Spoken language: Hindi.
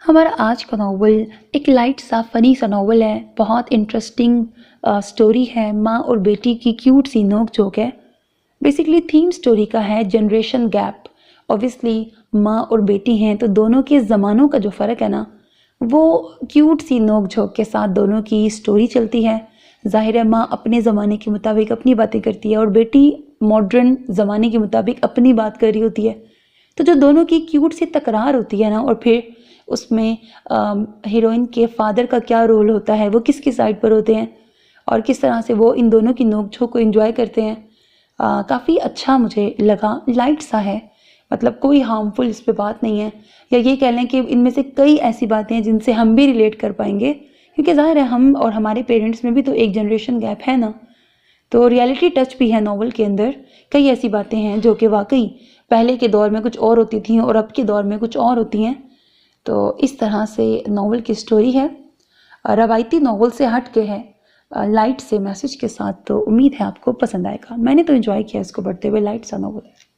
हमारा आज का नॉवल एक लाइट सा फनी सा नॉवल है। बहुत इंटरेस्टिंग स्टोरी है। माँ और बेटी की क्यूट सी नोक झोंक है। बेसिकली थीम स्टोरी का है जनरेशन गैप। ऑब्वियसली माँ और बेटी हैं तो दोनों के ज़मानों का जो फ़र्क है ना, वो क्यूट सी नोक झोंक के साथ दोनों की स्टोरी चलती है। ज़ाहिर है माँ अपने ज़माने के मुताबिक अपनी बातें करती है और बेटी मॉडर्न ज़माने के मुताबिक अपनी बात कर रही होती है। तो जो दोनों की क्यूट सी तकरार होती है ना, और फिर उसमें हीरोइन के फादर का क्या रोल होता है, वो किसकी साइड पर होते हैं और किस तरह से वो इन दोनों की नोक-झोंक को एंजॉय करते हैं। काफ़ी अच्छा मुझे लगा। लाइट सा है, मतलब कोई हार्मफुल इस पे बात नहीं है, या ये कह लें कि इनमें से कई ऐसी बातें हैं जिनसे हम भी रिलेट कर पाएंगे, क्योंकि ज़ाहिर है हम और हमारे पेरेंट्स में भी तो एक जनरेशन गैप है ना। तो रियलिटी टच भी है नॉवल के अंदर। कई ऐसी बातें हैं जो कि वाकई पहले के दौर में कुछ और होती थी और अब के दौर में कुछ और होती हैं। तो इस तरह से नॉवल की स्टोरी है। रवायती नॉवल से हट के है, लाइट से मैसेज के साथ। तो उम्मीद है आपको पसंद आएगा। मैंने तो एंजॉय किया इसको पढ़ते हुए। लाइट सा नॉवल है।